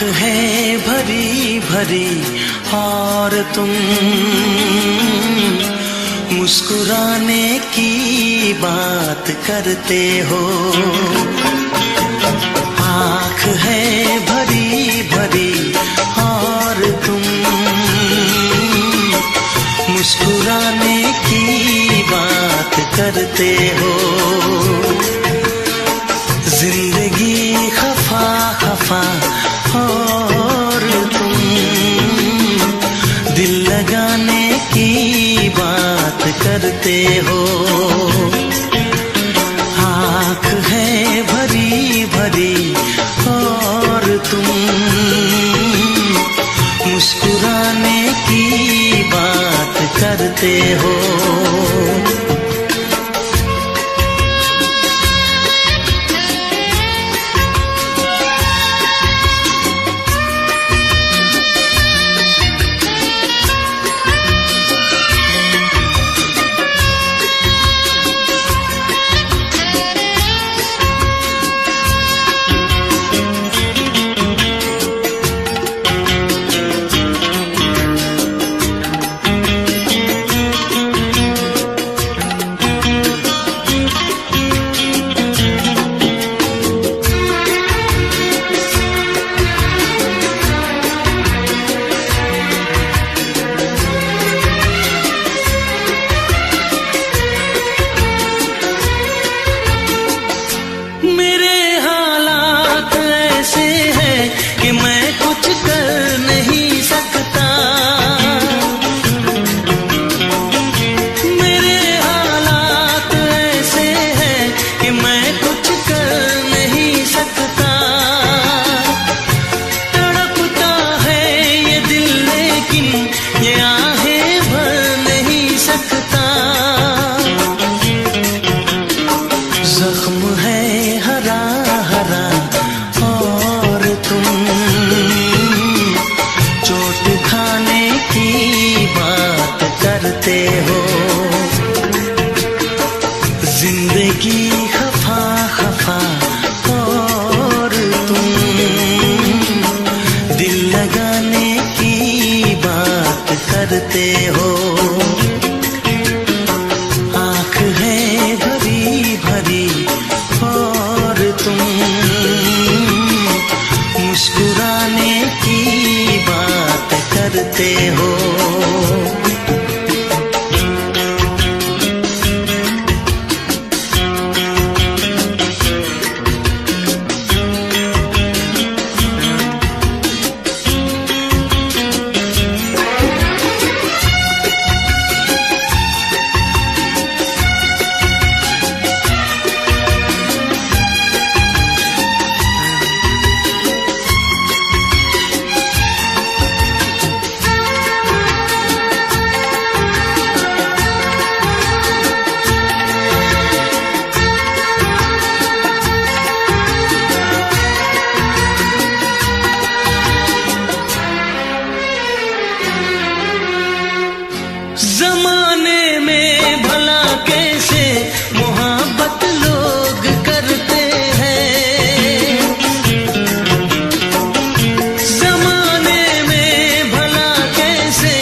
है भरी भरी और तुम मुस्कुराने की बात करते हो। आँख है भरी भरी और तुम मुस्कुराने की बात करते हो। जिंदगी खफा खफा और तुम दिल लगाने की बात करते हो। आँख है भरी भरी और तुम मुस्कुराने की बात करते हो। जख्म है हरा हरा और तुम चोट खाने की बात करते हो। जिंदगी खफा खफा और तुम दिल लगाने की बात करते हो। आँख है भरी भरी और तुम मुस्कुराने की बात करते हो। जमाने में भला कैसे मोहब्बत लोग करते हैं। जमाने में भला कैसे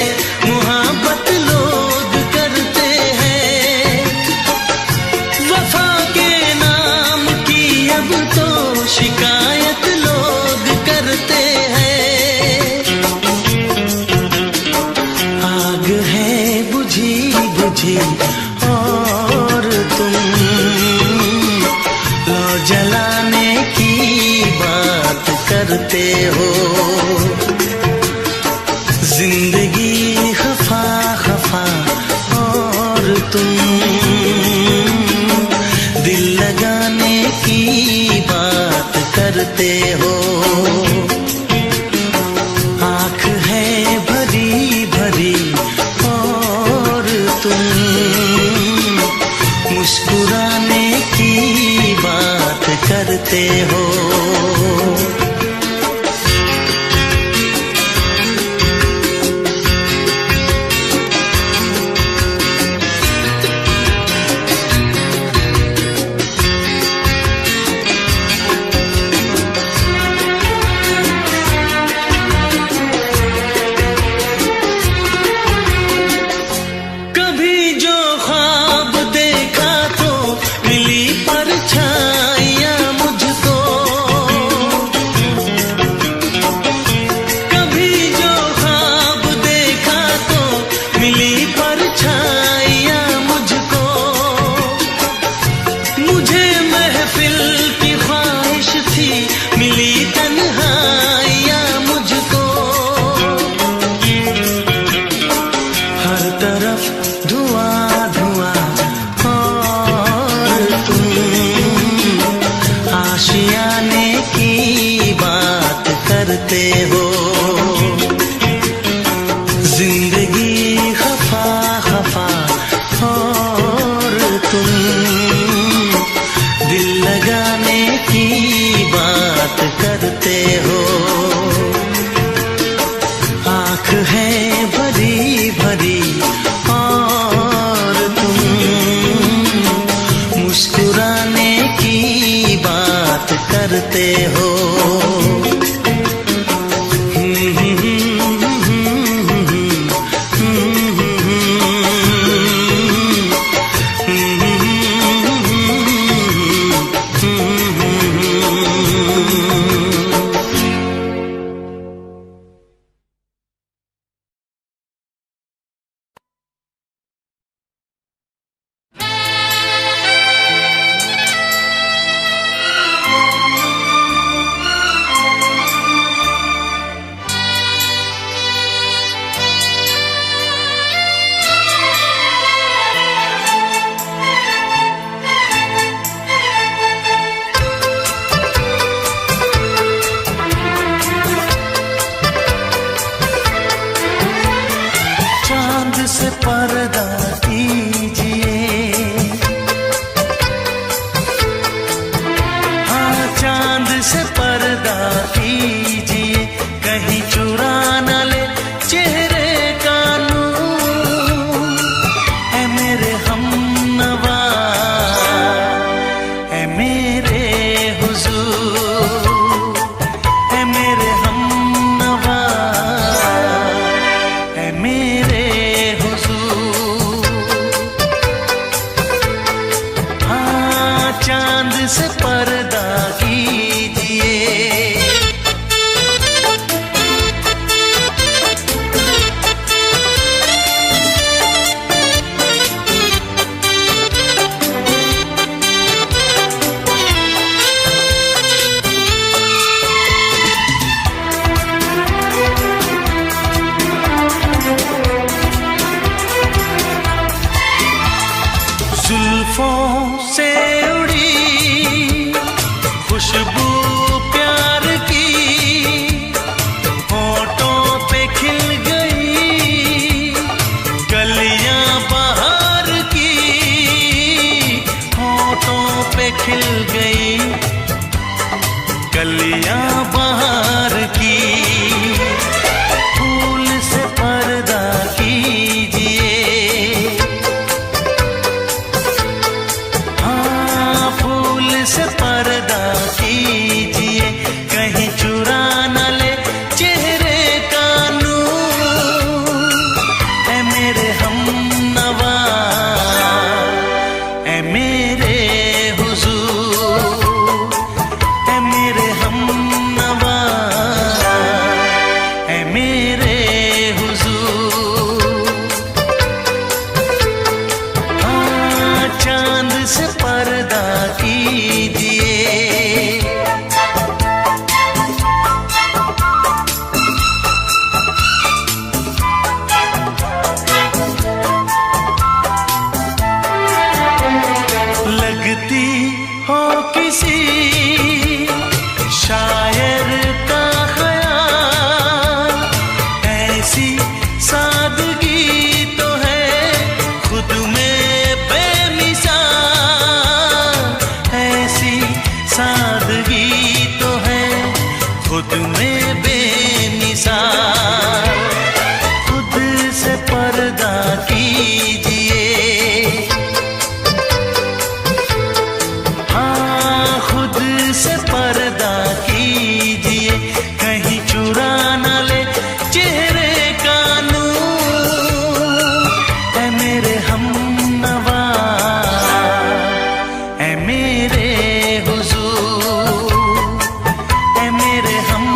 मोहब्बत लोग करते हैं। वफा के नाम की अब तो शिकायत लोग करते हैं। आग है बुझी बुझी और तुम लो जलाने की बात करते हो। जिंदगी खफा खफा और तुम दिल लगाने की बात करते हो। आँख है भरी भरी और तुम मुस्कुराने की बात करते हो। करते हो। जिंदगी खफा खफा और तुम दिल लगाने की बात करते हो। आँख है भरी भरी और तुम मुस्कुराने की बात करते हो। से पर्दा कीजिए, हाँ चांद से पर्दा कीजिए, कहीं चुरा न ले चेहरे का नूर। ऐ मेरे हमनवा, ऐ मेरे हुजूर, ऐ मेरे हमनवा, ऐ मेरे चांद से पर्दा कीजिए। जुल्फों से खुशबू प्यार की होठों पे खिल गई, कलियां बहार की होठों पे खिल गई, कलियां बहार की। फूल से पर्दा कीजिए, हाँ फूल से पर्दा कीजिए, कहीं चुरा न ले चेहरे का नूर। ऐ मेरे हमनवा, ऐ मेरे हुजूर, ऐ मेरे हमनवा, ऐ मेरे हुजूर। हाँ चांद से पर्दा कीजिए। लगती हो किसी शायर का ख्याल, ऐसी सादगी तो है खुद में बेमिसाल, ऐसी सादगी तो है खुद में बेमिसाल। खुद से पर्दा कीजिए, खुद से पर्दा कीजिए, कहीं चुरा न ले चेहरे का नूर। ऐ मेरे हमनवा, ऐ मेरे हुजूर, ऐ मेरे हम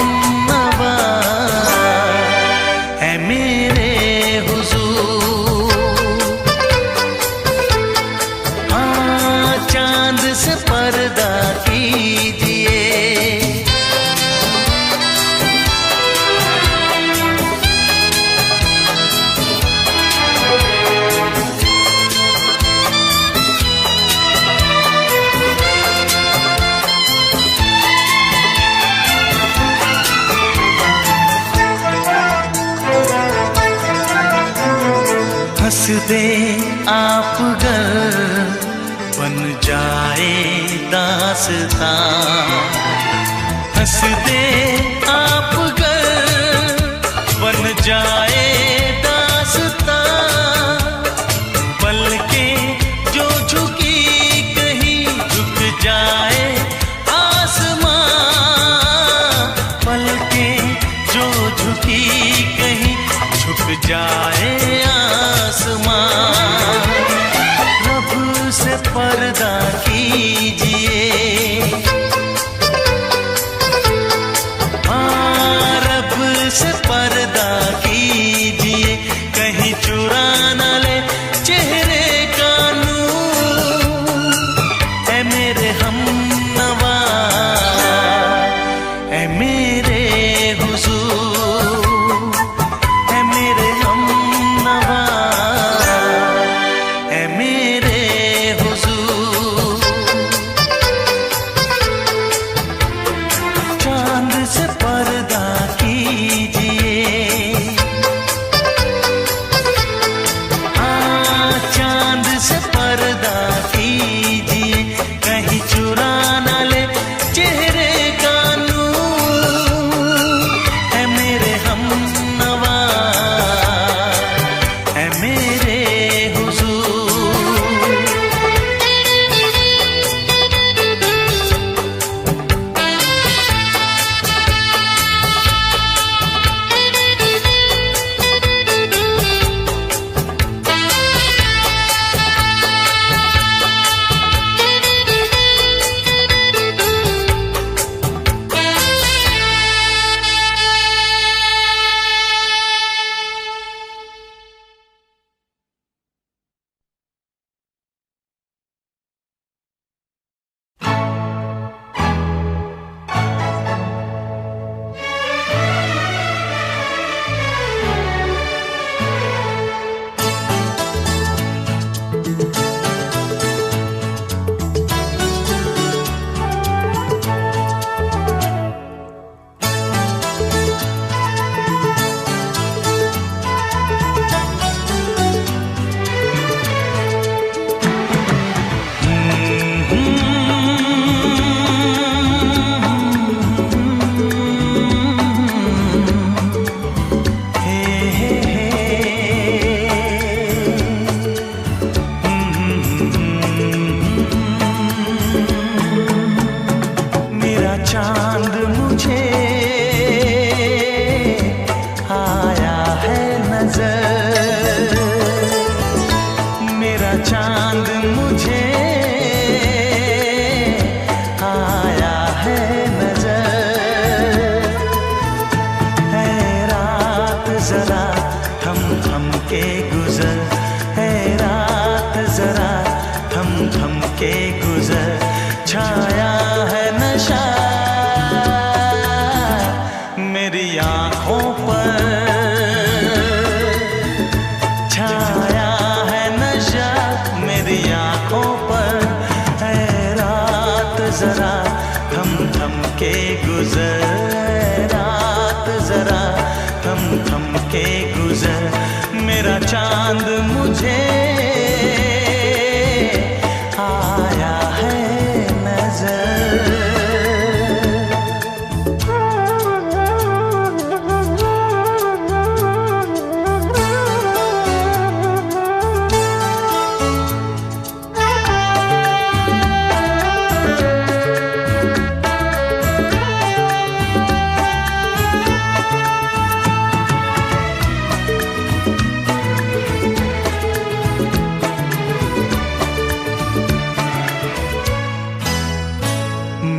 दे आप घर बन जाए दास्तां, हंस दे आप घर बन जाए दास्तां, पलकें जो झुकी कहीं झुक जाए आसमां, पलकें जो झुकी कहीं झुक जाए आसमां। रब से पर्दा कीजिए, हाँ रब से पर्दा कीजिए, कहीं चुरा न ले चेहरे का नूर। ऐ मेरे हमनवा, ऐ मेरे हुजूर, ऐ मेरे हमनवा, ऐ मेरे हुजूर। चांद से पर्दा कीजिए, चांद से पर्दा कीजिए, कहीं चुरा न ले चेहरे का नूर। है मेरे हमनवा, है मेरे हुजूर। चांद मुझे आया है नजर, मेरा चांद मुझे आया है नजर। है रात जरा थम के गुजर, है रात जरा थम के गुजर, छाया है नशा मेरी आँखों पर, छाया है नशा मेरी आँखों पर। है रात जरा थम के गुजर, है रात जरा थम के गुजर, मेरा चांद मुझे आया है नजर।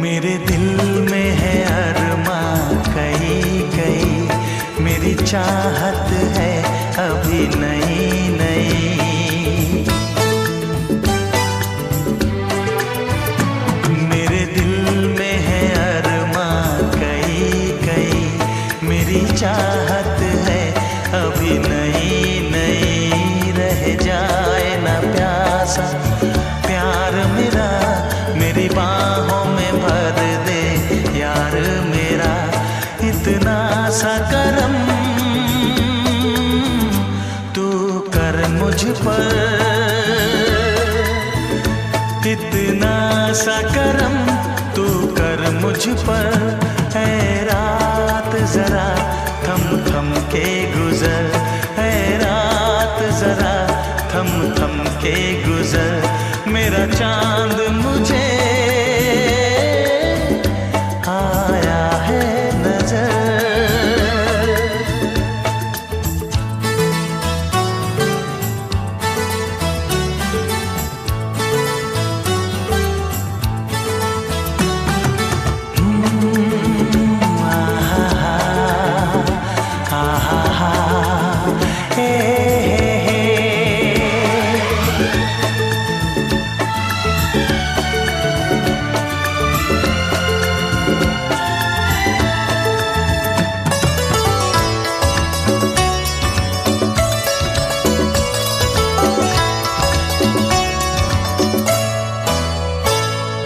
मेरे दिल में है अरमां कई कई, मेरी चाहत है अभी नई नई। मेरे दिल में है अरमां कई कई, मेरी चाहत है अभी नई नई। रह जाए ना प्यासा प्यार मेरा, मेरी बाहों में भर दे यार मेरा। इतना सा करम तू कर मुझ पर, इतना सा करम तू कर मुझ पर। ऐ रात जरा थम थम के गुजर, ऐ रात जरा थम थम के गुजर। मेरा चांद मुझे आया है नजर।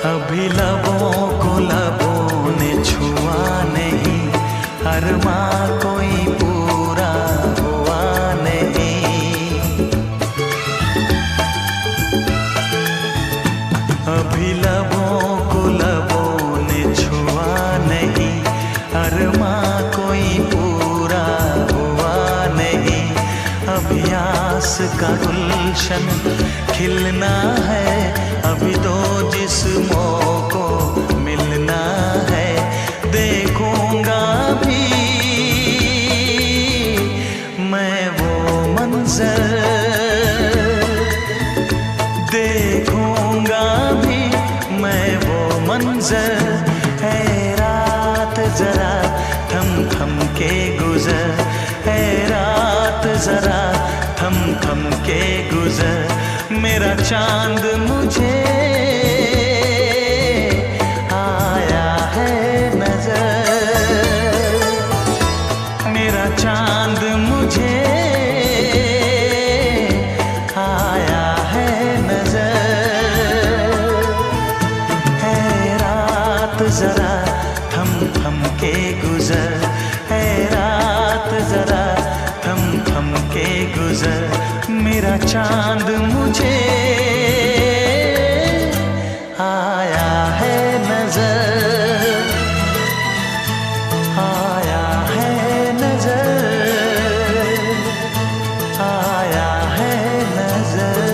अभी लबों को लबों ने छुआ नहीं, अरमां कोई पूरा हुआ नहीं। अभी लबों को लबों ने छुआ नहीं, अरमां कोई पूरा हुआ नहीं। अभी आस का गुलशन खिलना है, अभी तो जिस्मों को मिलना है। देखूंगा भी मैं वो मंजर, देखूंगा भी मैं वो मंजर। है रात जरा थम थम के गुजर, है रात जरा थम थम के गुजर। मेरा चांद मुझे आया है नजर, मेरा चांद मुझे आया है नजर। है रात जरा थम थम के गुजर, है रात जरा थम थम के गुजर। मेरा चांद मुझे आया है नजर, आया है नजर, आया है नजर।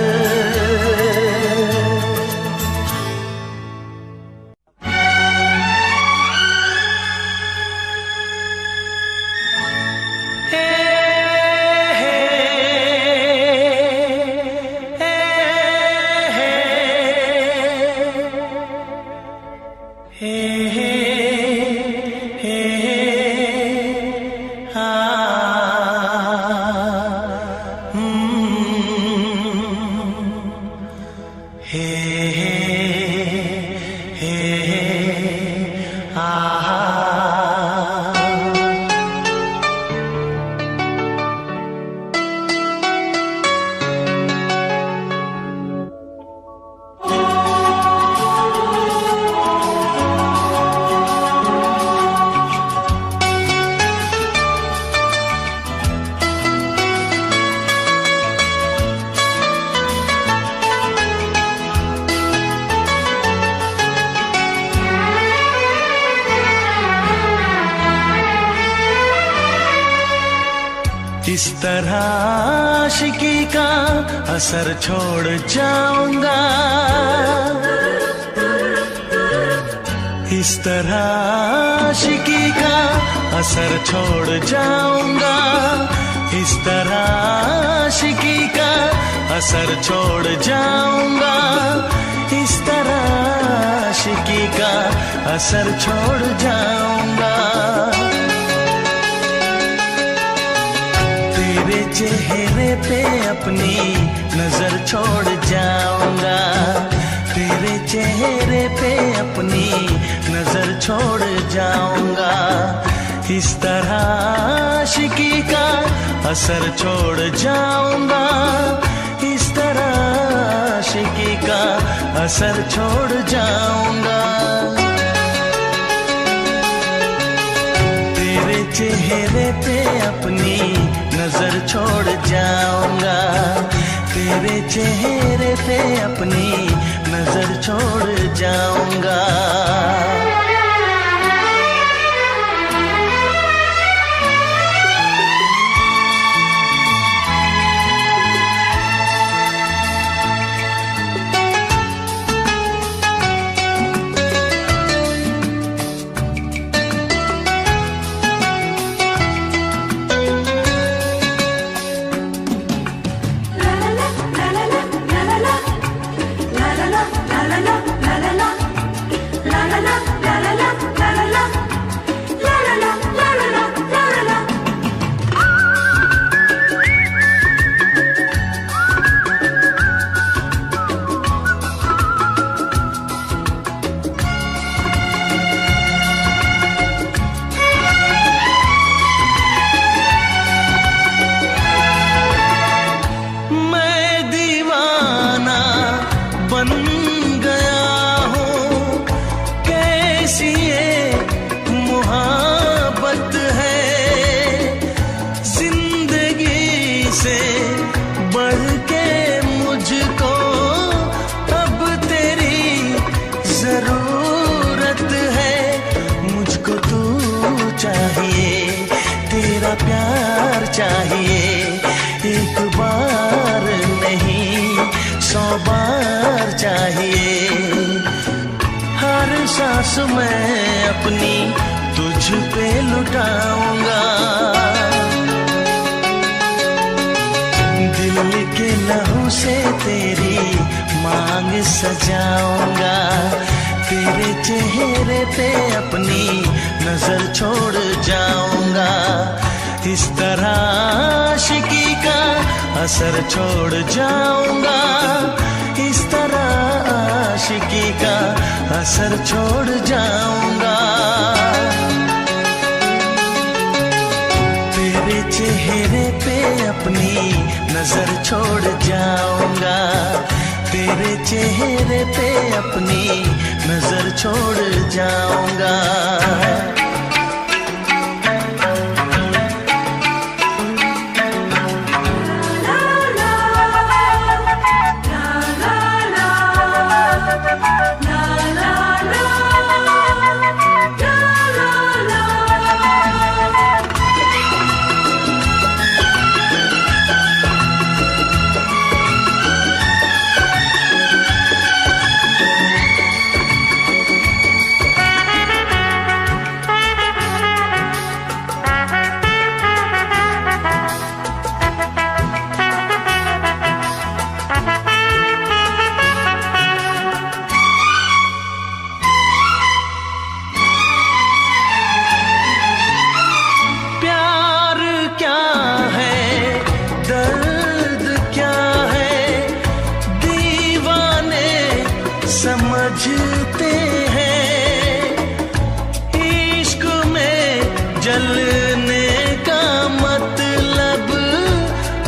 इस तरह आशिकी का असर छोड़ जाऊंगा, इस तरह आशिकी का असर छोड़ जाऊंगा, इस तरह आशिकी का असर छोड़ जाऊंगा, इस तरह आशिकी का असर छोड़ जाऊंगा। तेरे चेहरे पे अपनी नजर छोड़ जाऊंगा, तेरे चेहरे पे अपनी नजर छोड़ जाऊंगा। इस तरह आशिकी का असर छोड़ जाऊंगा, इस तरह आशिकी का असर छोड़ जाऊंगा। तेरे चेहरे पे अपनी नजर छोड़ जाऊंगा, तेरे चेहरे पे अपनी नजर छोड़ जाऊंगा। चाहिए एक बार नहीं 100 बार चाहिए। हर सांस मैं अपनी तुझ पे लुटाऊंगा। दिल के लहू से तेरी मांग सजाऊंगा। तेरे चेहरे पे अपनी नजर छोड़ जाऊंगा। इस तरह आशिकी का असर छोड़ जाऊंगा। इस तरह आशिकी का असर छोड़ जाऊंगा। तेरे चेहरे पे अपनी नजर छोड़ जाऊंगा। तेरे चेहरे पे अपनी नजर छोड़ जाऊंगा। समझते हैं इश्क में जलने का मतलब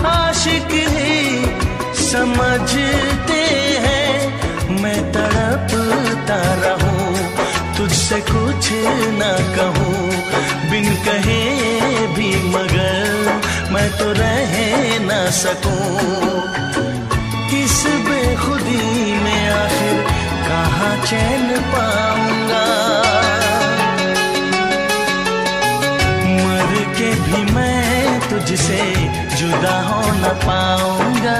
आशिक ही समझते हैं। मैं तड़पता रहूं तुझसे कुछ ना कहूं बिन कहे भी मगर मैं तो रह ना सकूं। इस बेखुदी में आखिर कहाँ चैन पाऊंगा। मर के भी मैं तुझसे जुदा हो न पाऊंगा।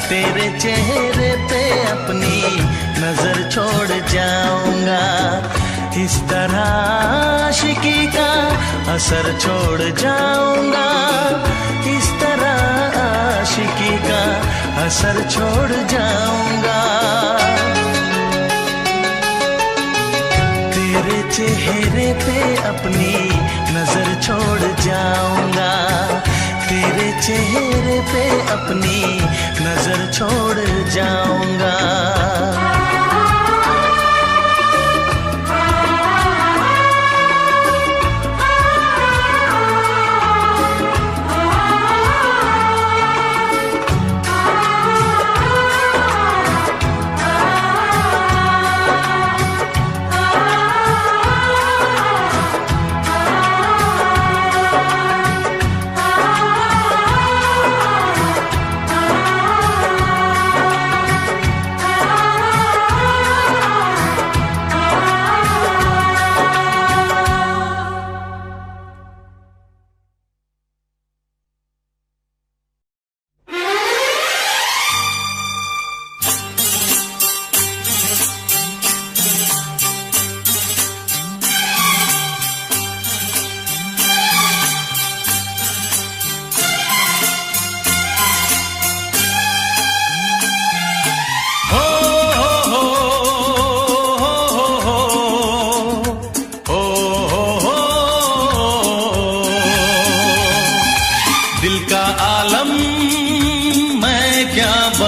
तेरे चेहरे पे अपनी नजर छोड़ जाऊंगा। इस तरह आशिकी का असर छोड़ जाऊंगा। इस तरह आशिकी का असर छोड़ जाऊंगा। तेरे चेहरे पे अपनी नजर छोड़ जाऊंगा। तेरे चेहरे पे अपनी नजर छोड़ जाऊंगा।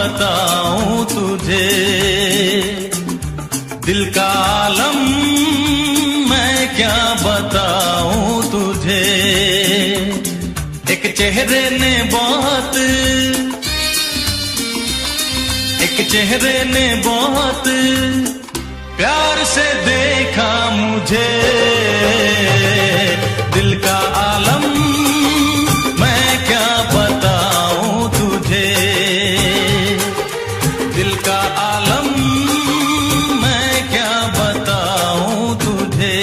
बताऊं तुझे, दिल का आलम मैं क्या बताऊं तुझे। एक चेहरे ने बहुत प्यार से देखा मुझे, दिल का आलम मैं क्या बताऊं तुझे, दिल का आलम मैं क्या बताऊं तुझे।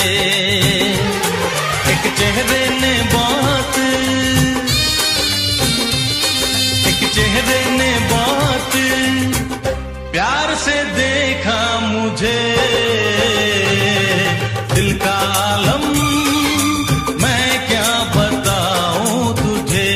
एक चेहरे ने बहुत प्यार से देखा मुझे, दिल का आलम मैं क्या बताऊं तुझे।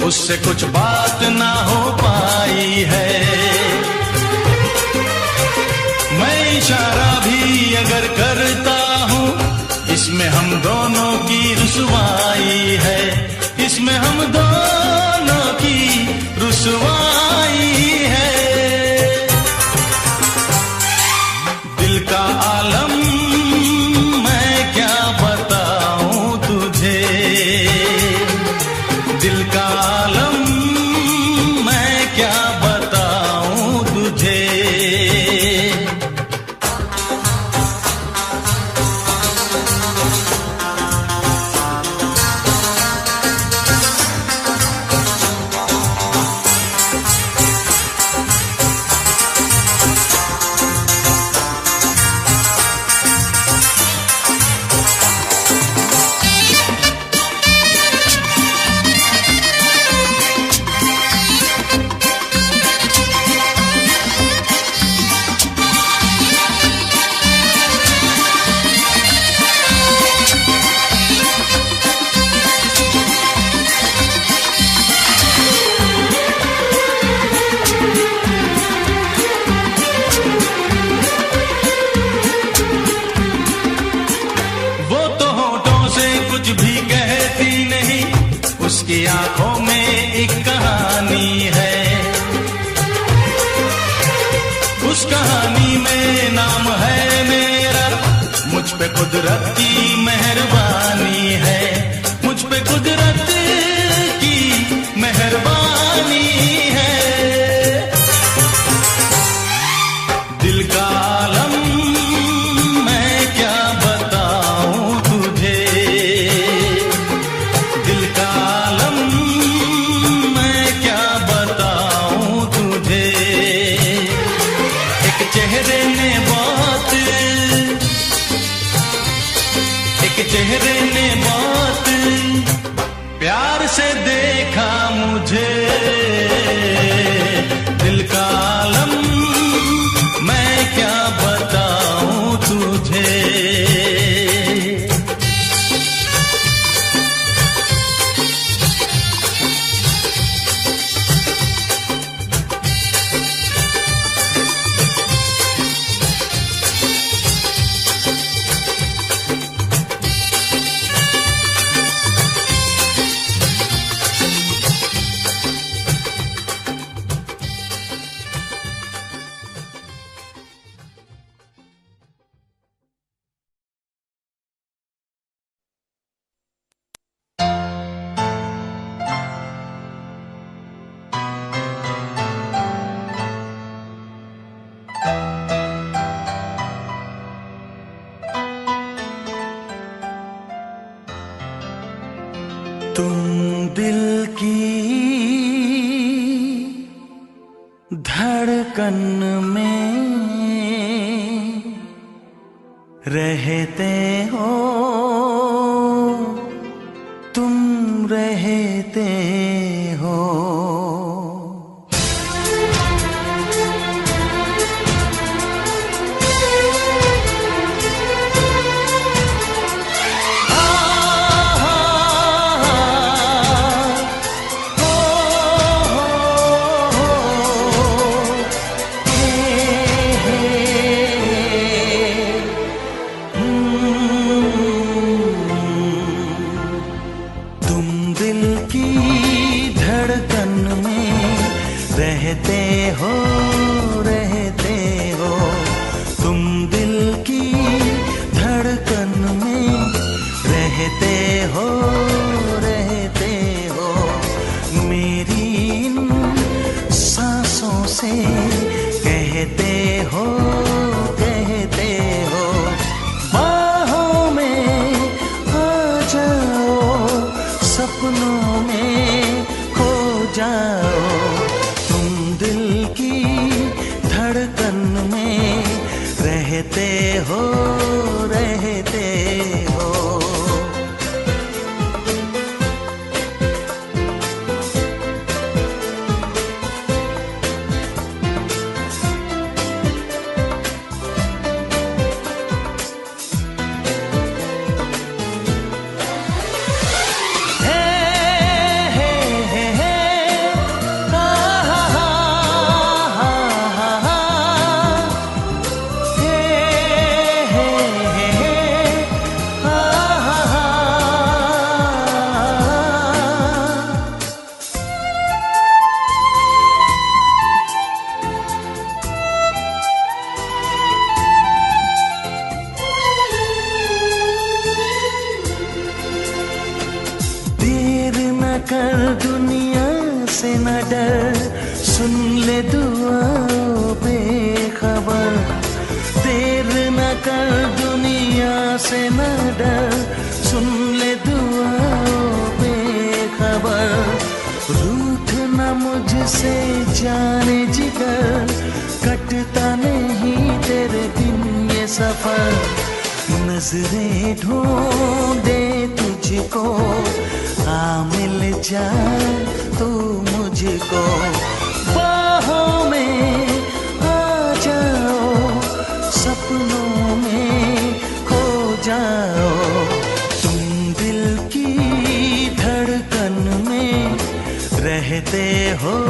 उससे कुछ बात ना हो पाई है, मैं इशारा भी अगर करता हूँ, इसमें हम दोनों की रुसवाई है, इसमें हम दोनों की रुसवाई है। दिल का आलम मैं क्या बताऊं तुझे, दिल का आलम मैं क्या बताऊं तुझे। उसकी आंखों में एक कहानी है, उस कहानी में नाम है मेरा, मुझ पे कुदरत की मेहरबानी है, मुझ पे कुदरत की मेहरबानी है। दिल का आलम मैं क्या बताऊं तुझे, दिल का आलम मैं क्या बताऊं तुझे। एक चेहरे ने बहुत प्यार से देखा मुझे, दिल का आलम मैं क्या बताऊं तुझे। तुम दिल की धड़कन में रहते हो, तुम रहते हो। रहते हो तुम दिल की धड़कन में, रहते हो मेरी इन सांसों से, कहते हो बाहों में आ जाओ, सपनों में खो जाओ। धड़कन में रहते हो। कर दुनिया से न डर, सुन ले दुआओं बेखबर। देर न कर दुनिया से न डर, सुन ले दुआओं बेखबर। रूठ न मुझसे जाने जिगर, कटता नहीं तेरे दिन ये सफर। नजरें ढूंढे तुझको, आ मिल जा तू मुझको। बाहों में आ जाओ, सपनों में खो जाओ। तुम दिल की धड़कन में रहते हो।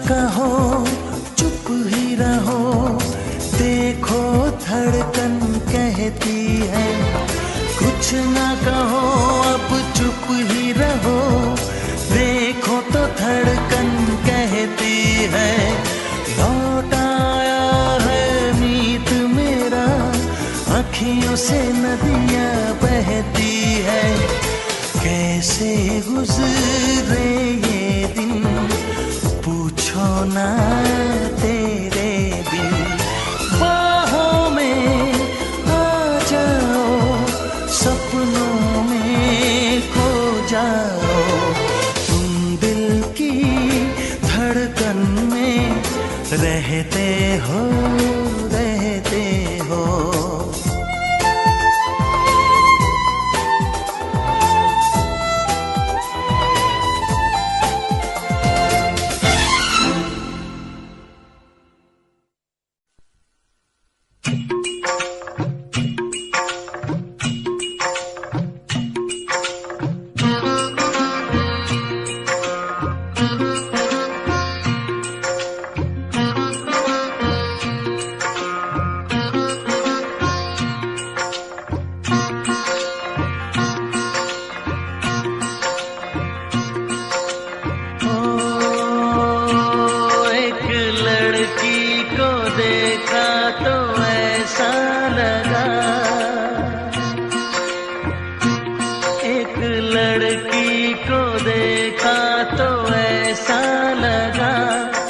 कहो चुप ही रहो, देखो धड़कन कहती है। कुछ ना कहो अब चुप ही रहो, देखो तो धड़कन कहती है। लौट आया है मीत मेरा, अखियों से नदियां बहती है। कैसे गुजरे ये दिन पूछो ना तेरे बिन। बाहों में आ जाओ, सपनों में खो जाओ। तुम दिल की धड़कन में रहते हो। लड़की को देखा तो ऐसा लगा, एक लड़की को देखा तो ऐसा लगा,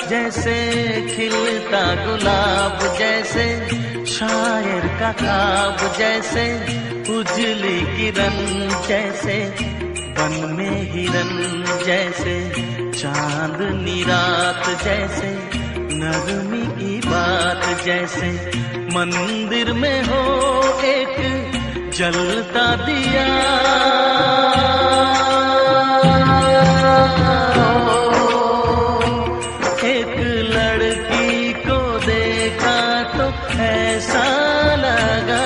जैसे खिलता गुलाब, जैसे शायर का ख्वाब, जैसे उजली किरण, जैसे बन में हिरन, जैसे चांदनी रात, जैसे नगमी की बात, जैसे मंदिर में हो एक जलता दिया। एक लड़की को देखा तो ऐसा लगा।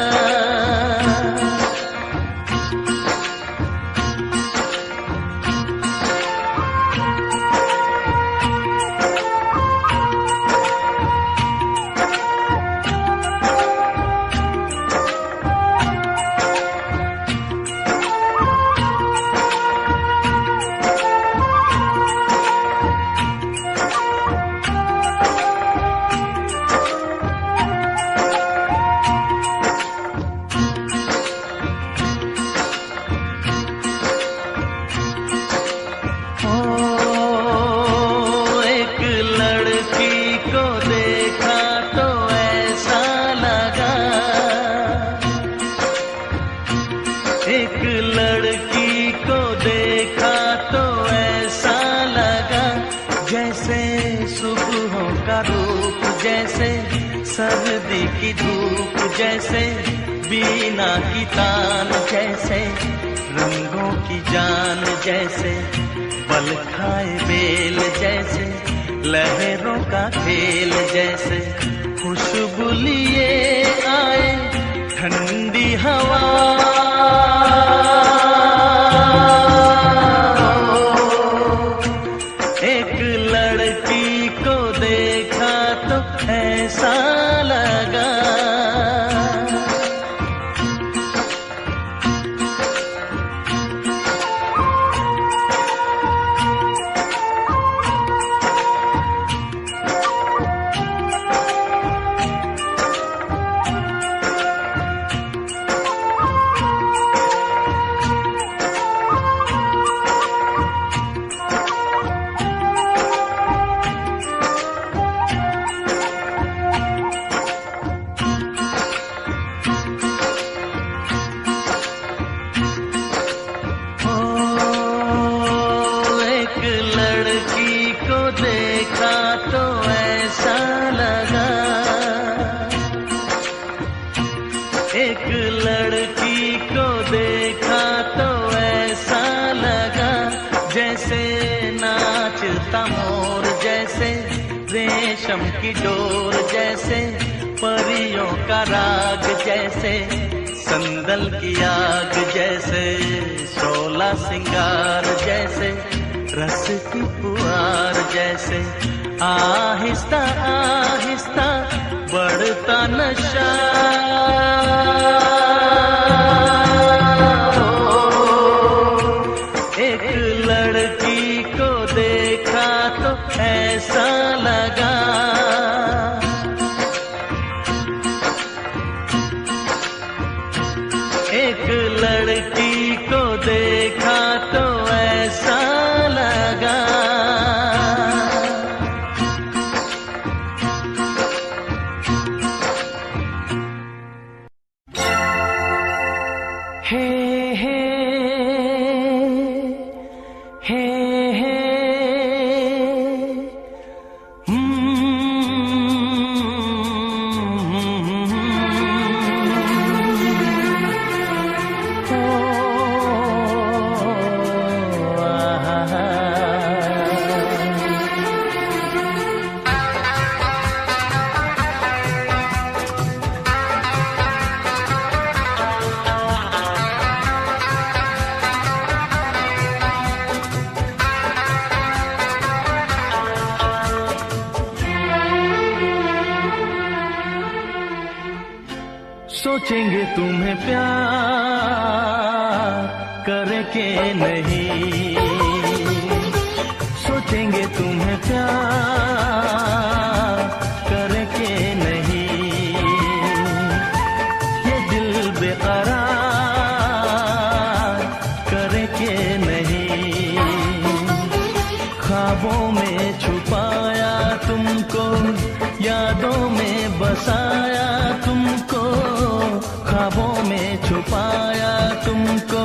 एक लड़की को देखा तो ऐसा लगा, जैसे सुबहों का रूप, जैसे सर्दी की धूप, जैसे बीना की तान, जैसे रंगों की जान, जैसे बल खाए बेल, जैसे लहरों का खेल, जैसे खुशबू लिए आए ठंडी हवा। एक लड़की को देखा तो ऐसा लगा। एक लड़की को देखा तो ऐसा लगा, जैसे नाचता मोर, जैसे रेशम की डोर, जैसे परियों का राग, जैसे संदल की आग, जैसे शोला सिंगार, जैसे रस की फुहार, जैसे आहिस्ता आहिस्ता बढ़ता नशा। एक लड़की को देखा तो ऐसा लगा। एक लड़की को देखा तो ऐसा लगा। हे हे हे हे सोचेंगे तुम्हें प्यार करके नहीं, सोचेंगे तुम्हें प्यार यादों में बसाया तुमको, ख्वाबों में छुपाया तुमको,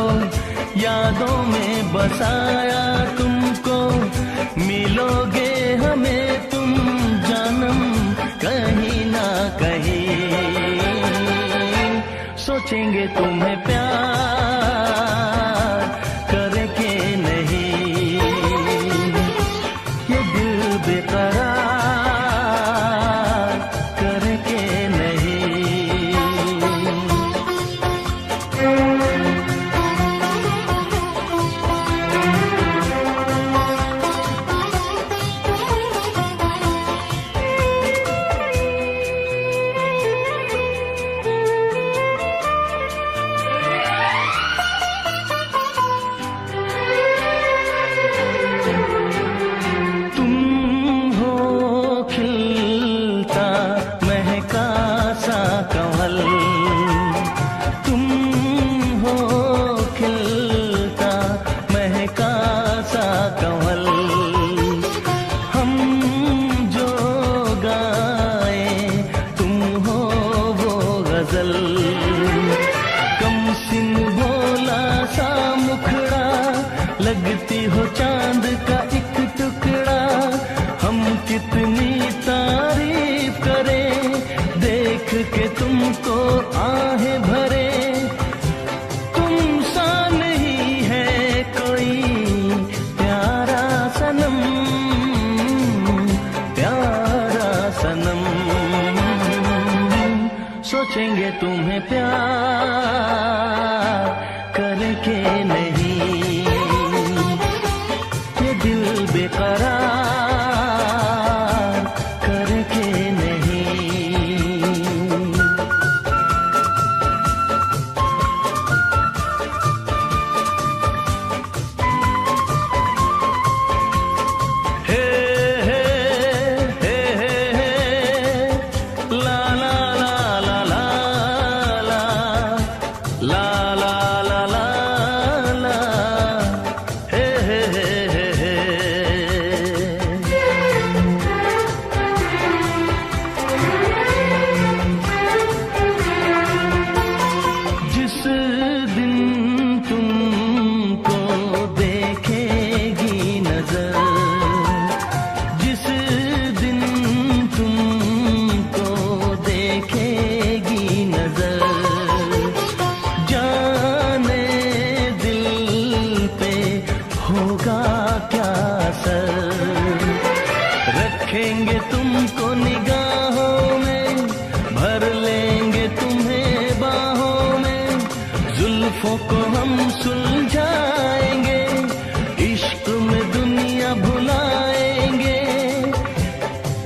यादों में बसाया तुमको, मिलोगे हमें तुम जानम कहीं ना कहीं, सोचेंगे तुम्हें प्यार करके नहीं, ये दिल बेकरार करके नहीं। कमसिन भोला सा मुखड़ा, लगती हो चांद का एक टुकड़ा, हम कितनी तारीफ करें देख के तुमको आहें भरे, तुम सा नहीं है कोई प्यारा सनम, प्यारा सनम, सोचेंगे तुम्हें प्यार करके नहीं, ये दिल बेकरार करके नहीं। हे हे हे हे हे ला ला ला ला ला ला ला ला ला ला, हे हे हे हे हे। जिस दिन तुमको देखेगी नजर, जिस दिन तुमको देखेगी नजर, जाने दिल पे होगा क्या असर, रखेंगे तुमको निगाहों में, भर लेंगे तुम्हें बाहों में, जुल्फों को हम सुलझाएंगे, इश्क में दुनिया भुलाएंगे,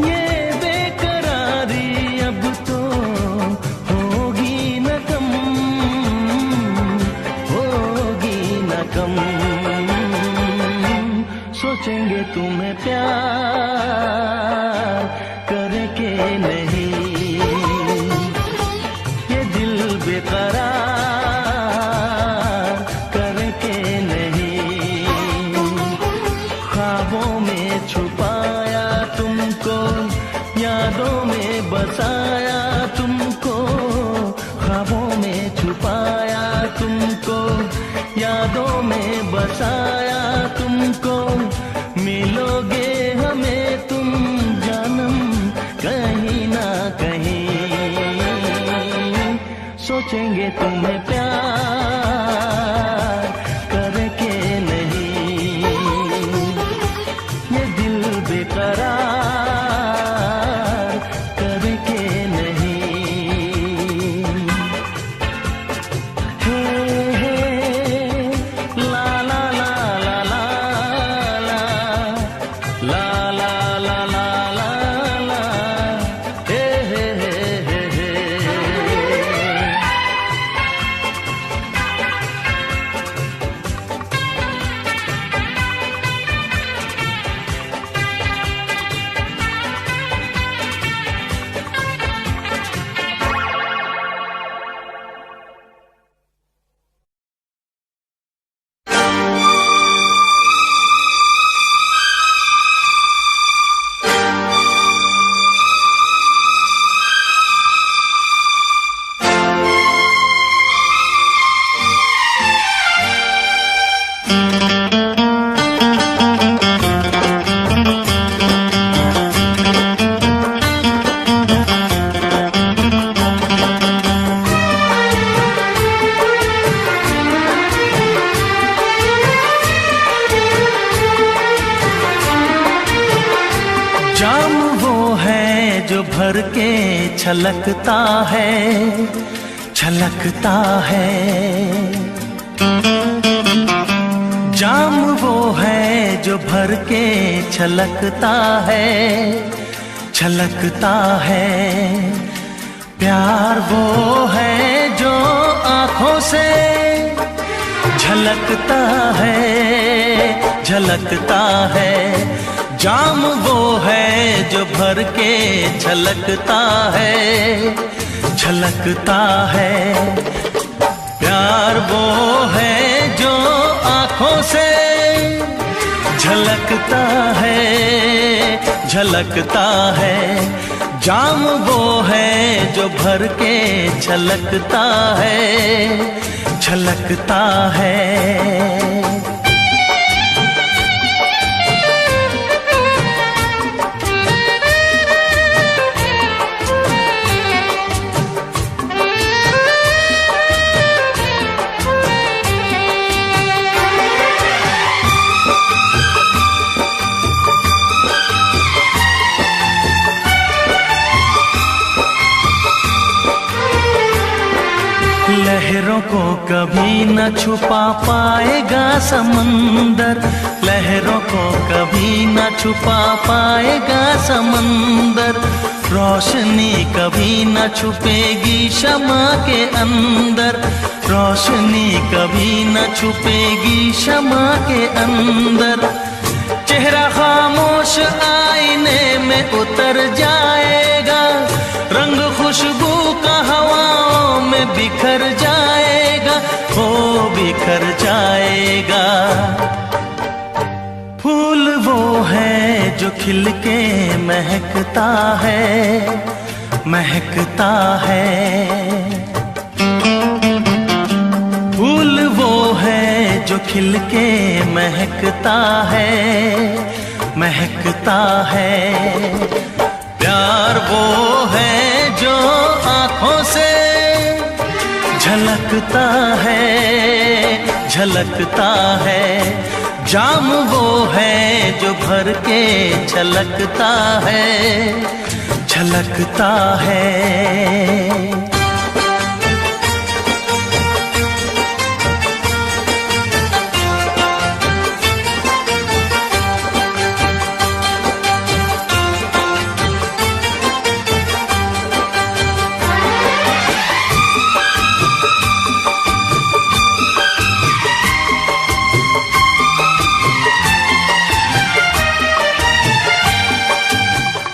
ये बेकरारी अब तो होगी न कम, होगी न कम, सोचेंगे तुम्हें प्यार करके नहीं, ये दिल बेकरार करके नहीं, ख्वाबों में छुपाया तुमको, यादों में बसाया तुमको, ख्वाबों में छुपाया तुमको, यादों में बसाया तुमको, मिलोगे हमें तुम जानम कहीं ना कहीं, सोचेंगे तुम्हें प्यार करके नहीं, ये दिल बेकरार करके नहीं। हे हे ला ला ला ला ला ला ला ला ला ला ला ला, हे हे हे हे हे। भर के छलकता है, छलकता है। जाम वो है जो भर के छलकता है, छलकता है। प्यार वो है जो आँखों से झलकता है, झलकता है। जाम वो है जो भर के छलकता है, छलकता है। प्यार वो है जो आँखों से झलकता है, झलकता है। जाम वो है जो भर के छलकता है, छलकता है। लहरों को कभी न छुपा पाएगा समंदर, लहरों को कभी न छुपा पाएगा समंदर। रोशनी कभी न छुपेगी शमा के अंदर, रोशनी कभी न छुपेगी शमा के अंदर। चेहरा खामोश आईने में उतर जाएगा, रंग खुशबू का हवाओं में बिखर जाएगा, हो बिखर जाएगा। फूल वो है जो खिल के महकता है, महकता है। फूल वो है जो खिल के महकता है, महकता है। प्यार वो है जो आँखों से झलकता है, झलकता है। जाम वो है जो भर के छलकता है, छलकता है।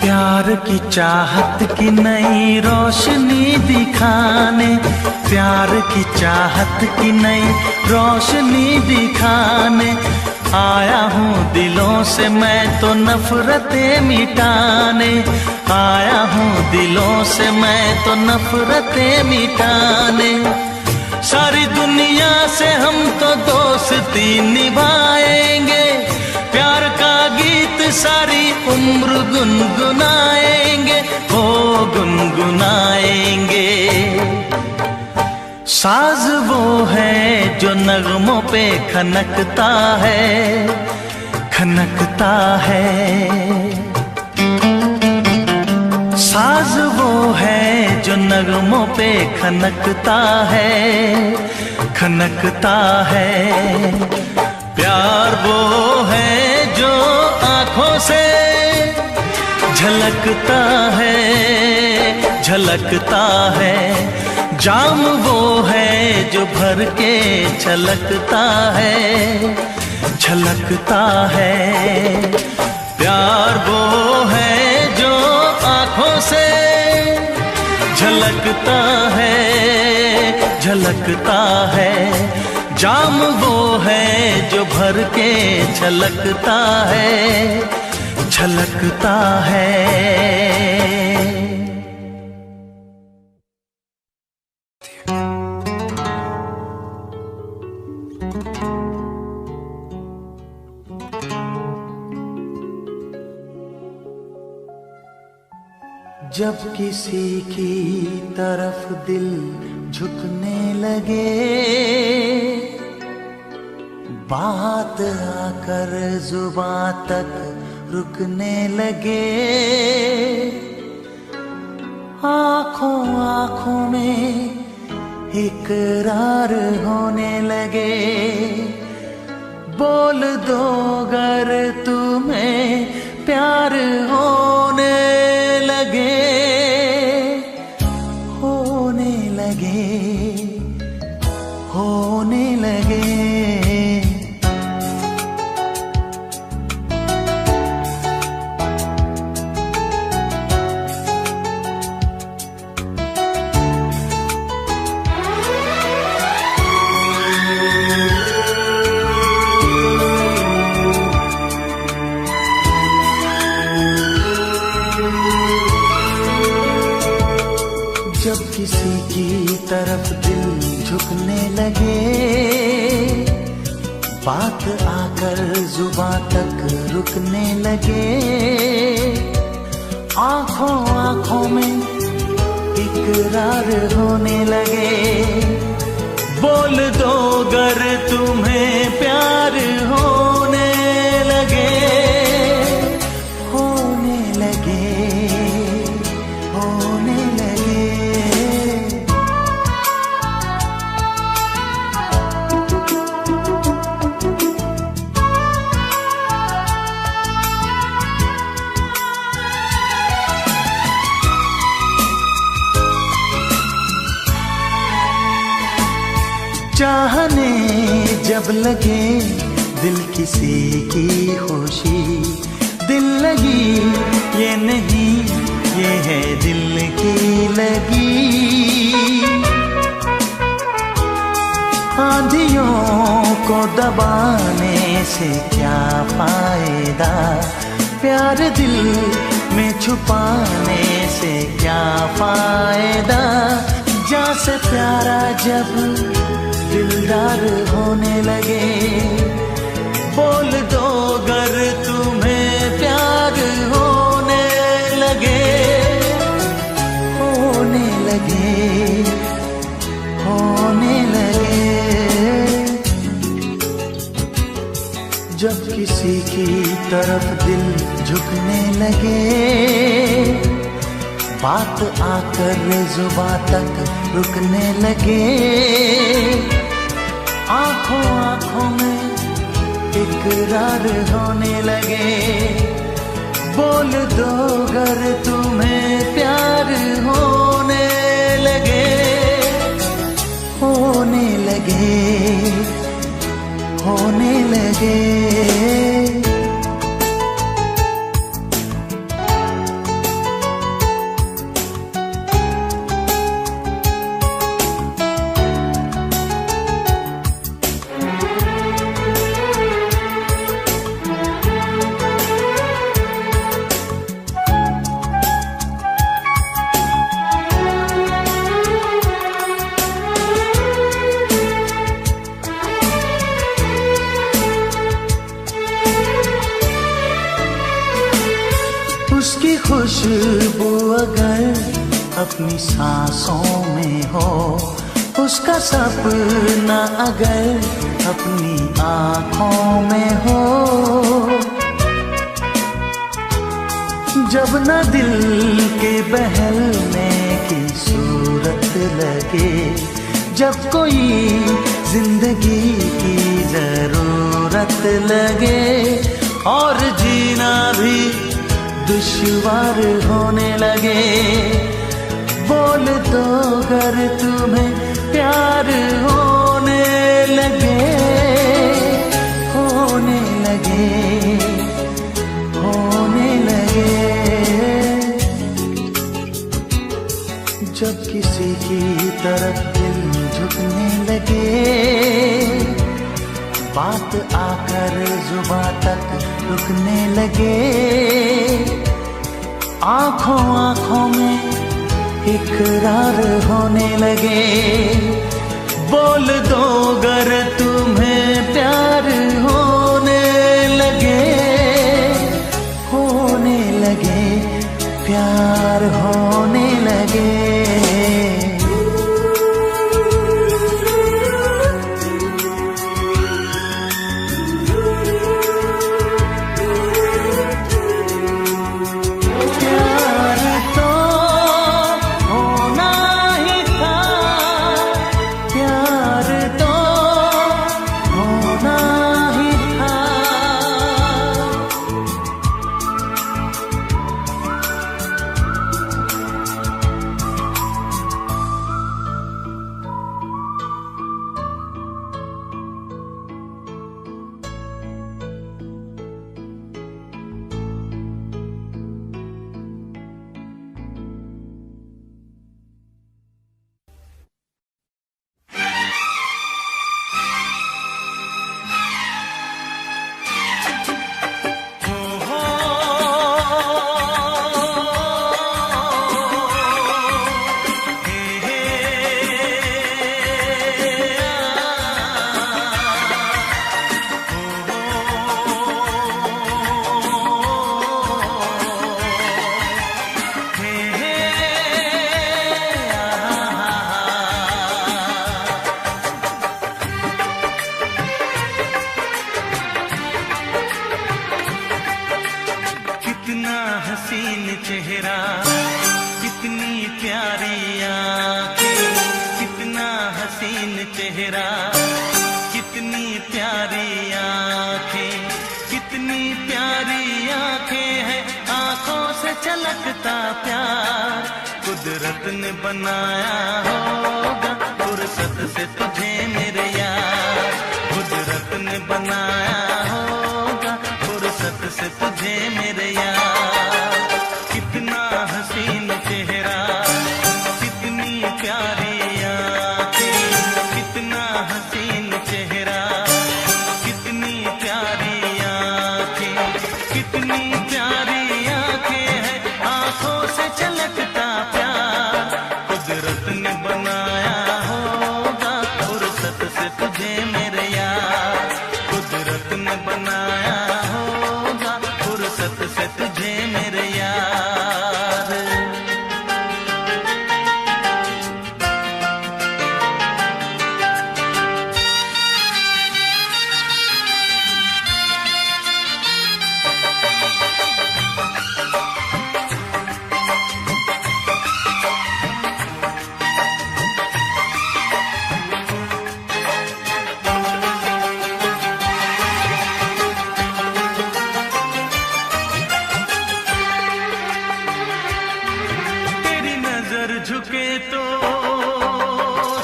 प्यार की चाहत की नई रोशनी दिखाने, प्यार की चाहत की नई रोशनी दिखाने आया हूँ दिलों से मैं तो नफरतें मिटाने। आया हूँ दिलों से मैं तो नफरतें मिटाने। सारी दुनिया से हम तो दोस्ती निभाएंगे, प्यार का गीत सारी उम्र गुनगुनाएंगे, हो गुनगुनाएंगे। साज वो है जो नगमों पे खनकता है, खनकता है। साज वो है जो नगमों पे खनकता है, खनकता है। प्यार वो है जो आँखों से झलकता है, झलकता है। जाम वो है जो भर के छलकता है, छलकता है। प्यार वो है जो आँखों से झलकता है, झलकता है। जाम वो है जो भर के छलकता है, छलकता है। जब किसी की तरफ दिल झुकने लगे, बात आकर जुबां तक रुकने लगे, आँखों आँखों में इकरार होने लगे, बोल दो अगर तुम्हें प्यार होने लगे, होने लगे, होने लगे। जब किसी की तरफ दिल झुकने लगे, बात आकर जुबां तक रुकने लगे, आँखों आँखों में इकरार होने लगे, बोल दो अगर तुम्हें प्यार होने लगे, होने लगे, होने लगे। चाहने जब लगे दिल किसी की खुशी, दिल लगी ये नहीं ये है दिल की लगी, आंधियों को दबाने से क्या फायदा, प्यार दिल में छुपाने से क्या फायदा, जा से प्यारा जब दिलदार होने लगे, बोल दो अगर तुम्हें प्यार होने लगे, होने लगे, होने लगे। जब किसी की तरफ दिल झुकने लगे, बात आकर जुबां तक रुकने लगे, आँखों आँखों में इकरार होने लगे, बोल दो अगर तुम्हें प्यार होने लगे, होने लगे, होने लगे। उसकी खुशबू अगर अपनी सांसों में हो, उसका सपना अगर अपनी आँखों में हो, जब न दिल के बहलने की सूरत लगे, जब कोई जिंदगी की जरूरत लगे, और जीना भी दुश्वार होने लगे, बोल दो अगर तुम्हें प्यार होने लगे, होने लगे, होने लगे। जब किसी की तरफ दिल झुकने लगे, बात आकर जुबां तक रुकने लगे, आँखों आँखों में इकरार होने लगे, बोल दो अगर तुम्हें प्यार होने लगे, होने लगे, प्यार होने लगे। प्यारी आंखें, कितना हसीन चेहरा, कितनी प्यारी आंखें, कितनी प्यारी आंखें हैं, आंखों से छलकता प्यार कुदरत ने बनाया होगा फुर्सत से तुझे मेरे यार, कुदरत ने बनाया होगा फुर्सत से तुझे मेरे यार। कितना हसीन चेहरा, कितनी प्यारी आंखें, कितना हसीन चेहरा, कितनी प्यारी आंखें, कितनी प्यारी आंखें हैं, आंखों से छलकता प्यार कुदरत ने बनाया होगा फुर्सत से तुझे मेरे यार, कुदरत ने बनाया होगा फुर्सत से तुझे मेरे यार। झुके तो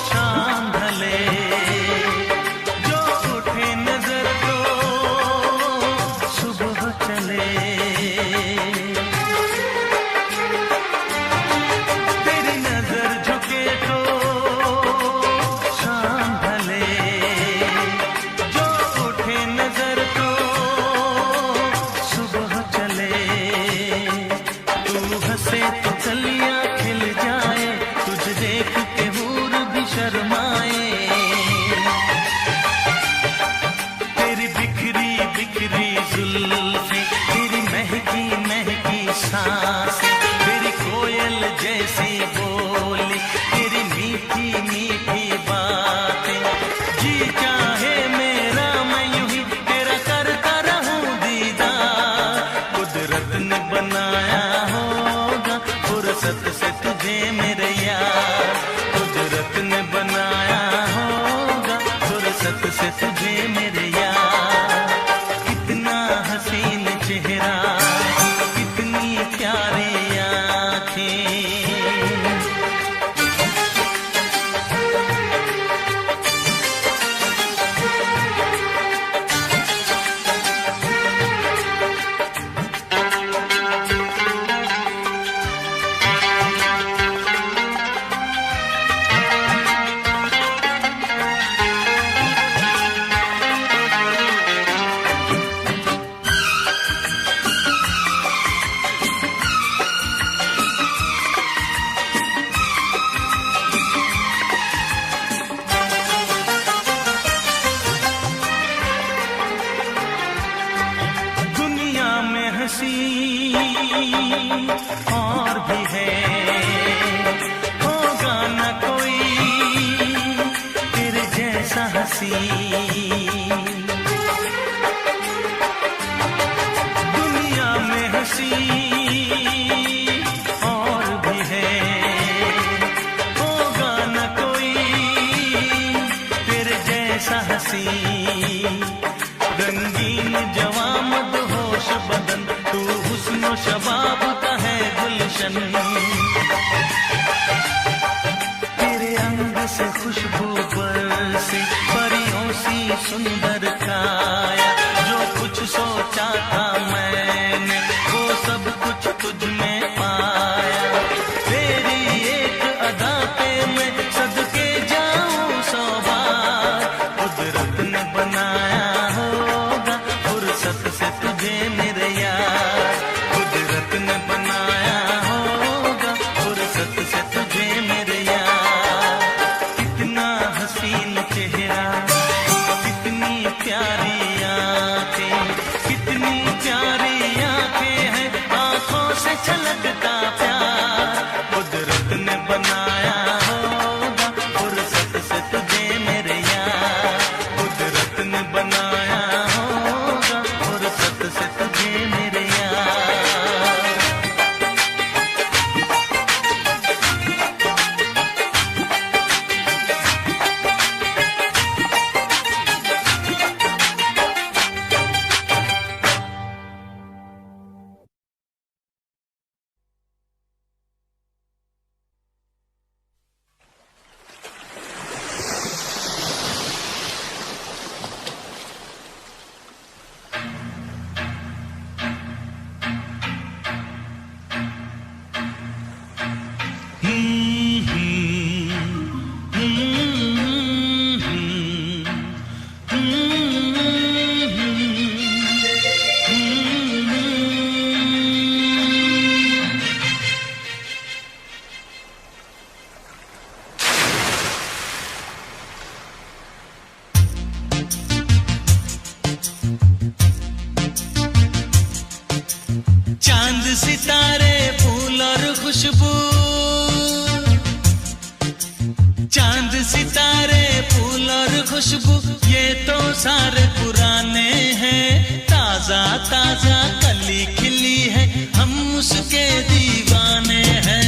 शाम ढले, जो उठे नजर तो सुबह चले, तेरी नजर झुके तो शाम ढले, जो उठे नजर तो सुबह चले, तू हंसे तो कलियां खिल जाए, तुझे देख के हूर भी शर्माए, तेरी बिखरी बिखरी जुल्फें, तेरी महकी महकी सांसें, तेरी कोयल जैसी बोली, तेरी मीठी मीठी बातें, जी चाहे मेरा मैं यूं ही तेरा करता रहूं दीदार, कुदरत ने बनाया होगा फुर्सत से तुझे मेरे यार, कुदरत ने बनाया होगा फुर्सत से तुझे मेरे यार। कितना हसीन चेहरा, कितनी प्यारी आंखें, हंसी और भी है, होगा न कोई तेरे जैसा हंसी, दुनिया में हंसी और भी है, होगा न कोई तेरे जैसा हंसी, रंगीन जवां मदहोश बदन, तू हुस्न शबाब का है गुलशन, तेरे अंग से खुशबू बरसे, परियों सी सुंदर काया, जो कुछ सोचा था मैंने वो सब कुछ तुझ में पाया, तेरी एक अदा पे मैं सदके जाऊं 100 बार, कुदरत ने बनाया होगा फुर्सत से तुझे मेरे यार, कुदरत ने बनाया होगा फुर्सत से तुझे मेरे यार। कितना चांद सितारे फूल और खुशबू, चांद सितारे फूल और खुशबू ये तो सारे पुराने हैं। ताजा ताजा कली खिली है, हम उसके दीवाने हैं।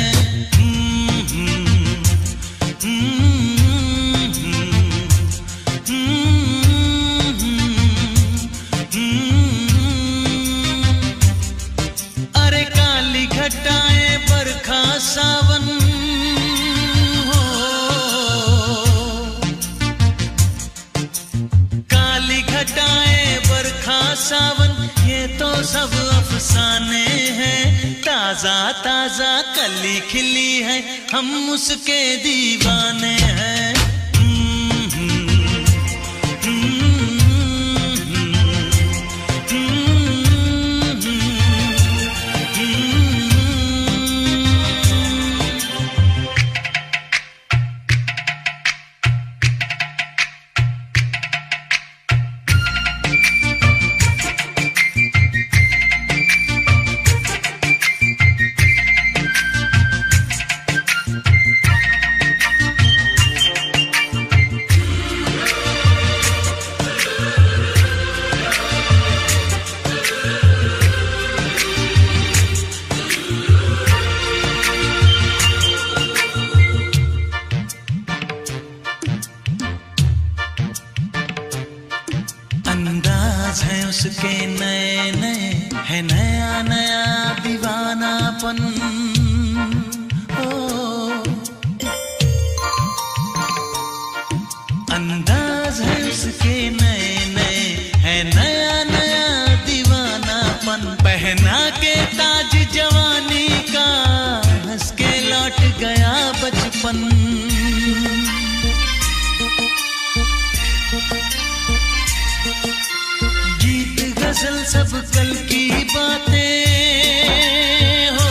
अरे काली घटाएं बरखा सावन हो, काली घटाएं बरखा सावन ये तो सब अफसाने हैं। ताजा ताजा कली खिली है, हम उसके दीवाने हैं। अंदाज है उसके नए नए, है नया नया दीवानापन। ओ अंदाज है उसके नए नए, है नया नया दीवानापन। पहना के ताज जवानी का, हंस के लौट गया बचपन। गीत गजल सब कल की बातें हो,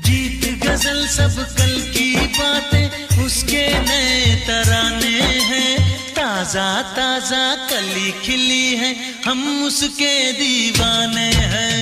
गीत गजल सब कल की बातें उसके नए तराने हैं। ताजा ताजा कली खिली है, हम उसके दीवाने हैं।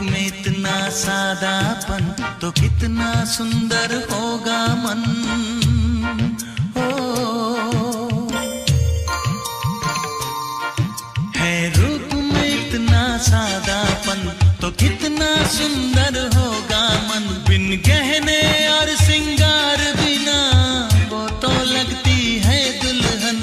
में इतना सादापन तो कितना सुंदर होगा मन। ओ है रूप में इतना सादापन तो कितना सुंदर होगा मन। बिन गहने और सिंगार बिना वो तो लगती है दुल्हन।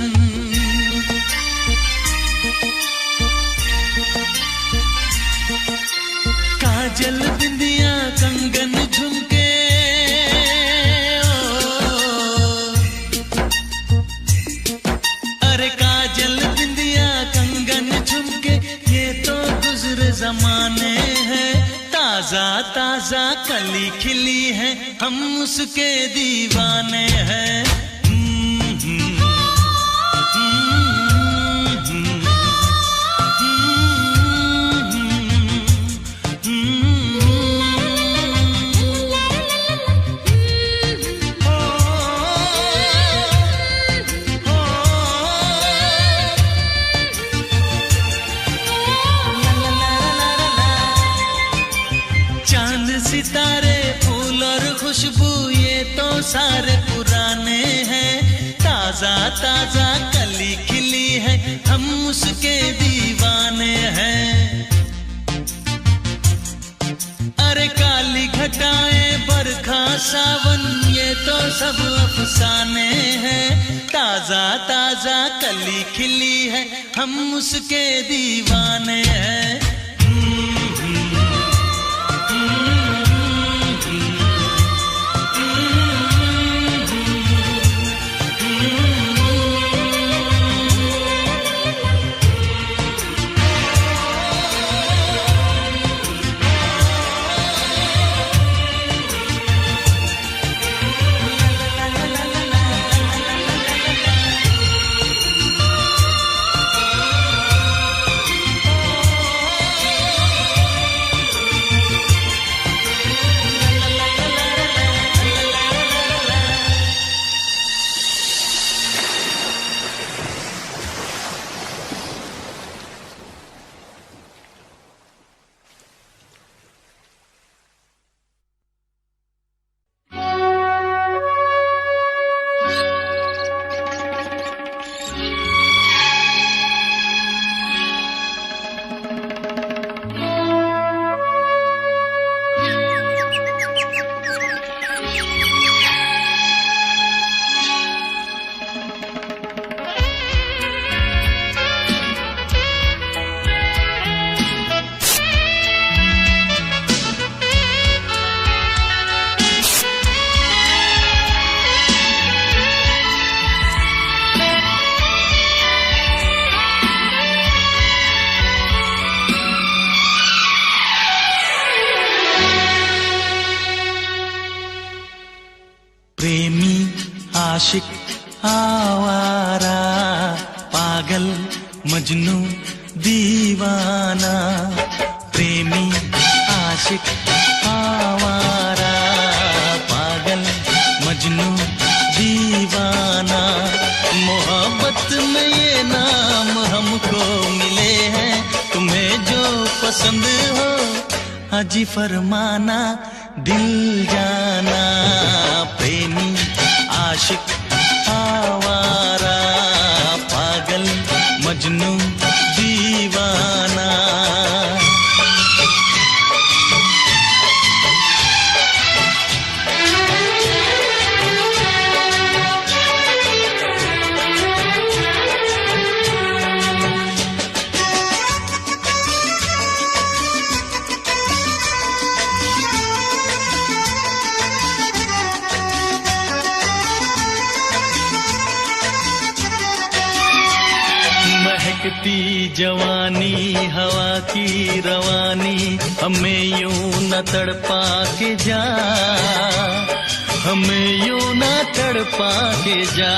काजल बिंदिया कंगन झुमके अरे काजल बिंदिया कंगन झुमके ये तो गुजरे जमाने हैं। ताजा ताजा कली खिली है हम उसके दीवाने हैं। सितारे फूल और खुशबू ये तो सारे पुराने हैं। ताजा ताजा कली खिली है हम उसके दीवाने हैं। अरे काली घटाए बरखा सावन ये तो सब अफसाने हैं। ताजा ताजा कली खिली है हम उसके दीवाने हैं। प्रेमी आशिक आवारा पागल मजनू दीवाना। प्रेमी आशिक आवारा पागल मजनू दीवाना। मोहब्बत में ये नाम हमको मिले हैं। तुम्हें जो पसंद हो हाजी फरमाना दिल जाना। प्रेमी आशिक आवारा पागल मजनू दीवाना। महकती जवानी हवा की रवानी हमें यूं न तड़पा के जा। हमें यूं न तड़पा के जा।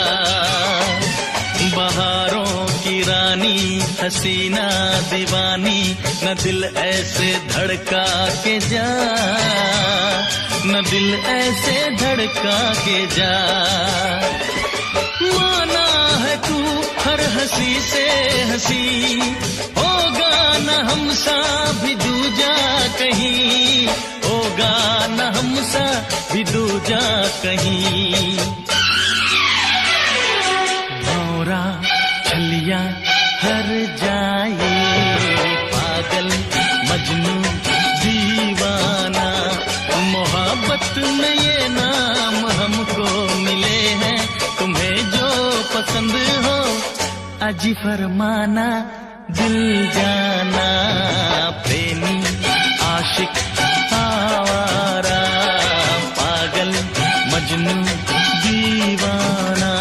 बहारों की रानी हसीना दीवानी न दिल ऐसे धड़का के जा। न दिल ऐसे धड़का के जा। माना है तू हर हंसी से हंसी होगा न हमसा भी दूजा कहीं। होगा न हमसा भी दूजा कहीं। भौरा छलिया हर जाए पागल मजनू दीवाना। मोहब्बत में ये नाम हमको मिले हैं। तुम्हें जो पसंद हो अजी फरमाना दिल जाना। प्रेमी आशिक आवारा पागल मजनू दीवाना।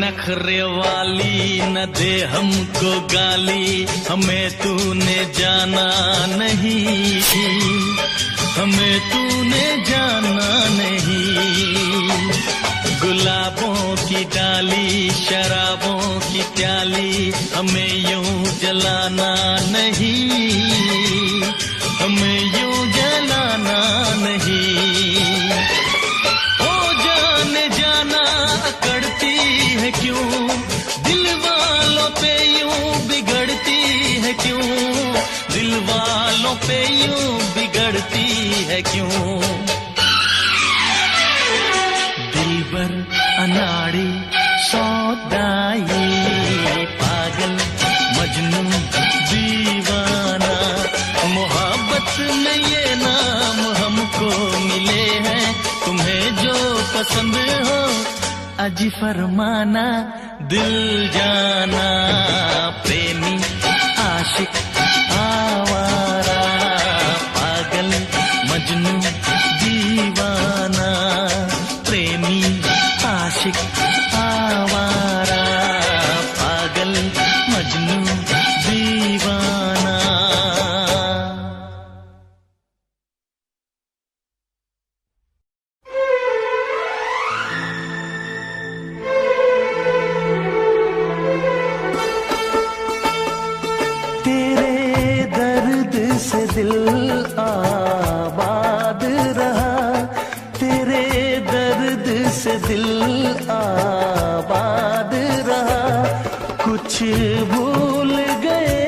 नखरे वाली न दे हमको गाली। हमें तूने जाना नहीं। हमें तूने जाना नहीं। गुलाबों की डाली शराबों की प्याली हमें यूं जलाना नहीं। हमें यूं जलाना नहीं। ओ जाने जाना अकड़ती है क्यों दिलवा पे यूं बिगड़ती है क्यों। दिलबर अनाड़ी सौदाई, पागल मजनू दीवाना, मोहब्बत में ये नाम हमको मिले हैं। तुम्हें जो पसंद हो अजी फरमाना, दिल जाना, प्रेमी आशिक आवारा, पागल मजनू दीवाना, प्रेमी आशिक आवारा, पागल मजनू दीवाना। तेरे दर्द से दिल आबाद रहा, तेरे दर्द से दिल आबाद रहा। कुछ भूल गए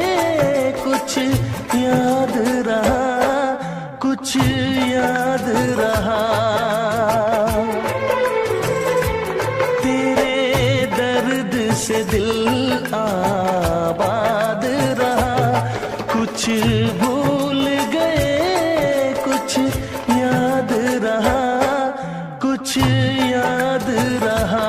कुछ याद रहा, कुछ याद रहा। तेरे दर्द से दिल आबाद रहा, कुछ भूल गए कुछ याद रहा, कुछ याद रहा।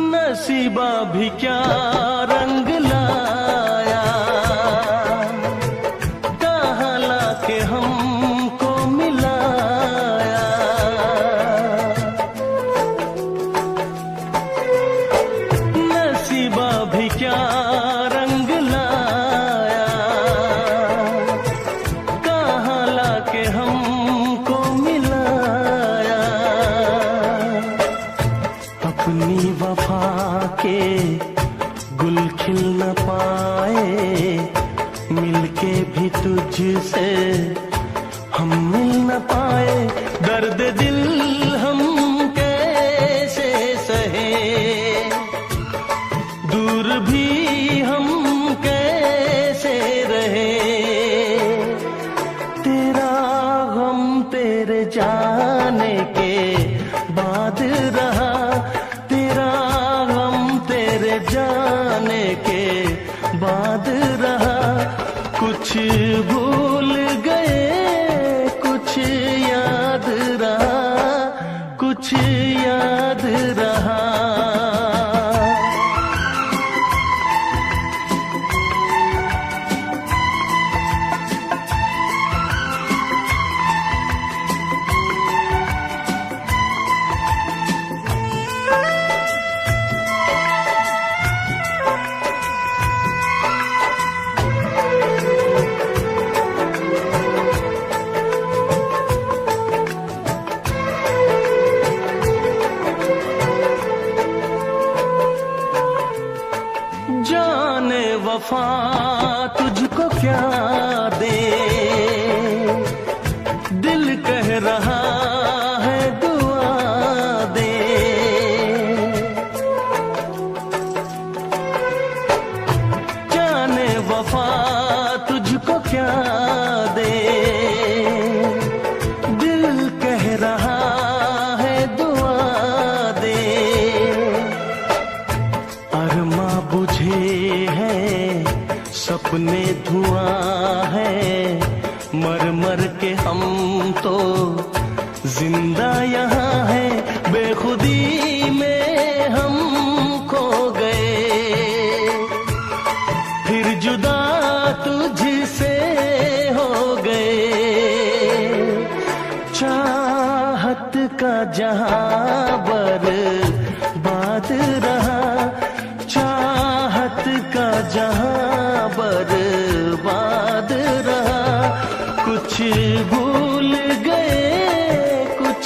नसीबा भी क्या रंग लाया, कहाँ लाके हमको मिलाया। नसीबा भी क्या रंग लाया, कहाँ लाके हमको मिलाया। अपनी वफा के गुल खिल न पाए, मिलके भी तुझसे हम मिल न पाए। दर्द दिल हम कैसे सहे, दूर भी हम कैसे रहे। तेरा गम तेरे जाने के बाद रहा, तेरा गम तेरे जाने के बाद रहा। कुछ भूल गए कुछ याद रहा, कुछ याद रहा। जाने वफा तुझको क्या दे, दिल कह रहा है दुआ दे। जाने वफा तुझको क्या दे, दिल कह रहा है दुआ दे। अरमा बुझे हैं सपने धुआं है, मर मर के हम तो जिंदा यहाँ है। बेखुदी में हम खो गए, फिर जुदा तुझसे हो गए। चाहत का जहां बर्बाद रहा, चाहत का जहां बर्बाद रहा। कुछ भूल गए कुछ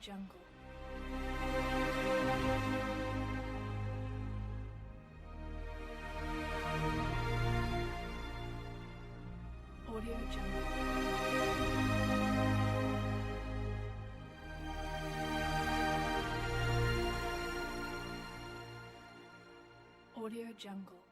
Jungle. Audio Jungle. Audio Jungle.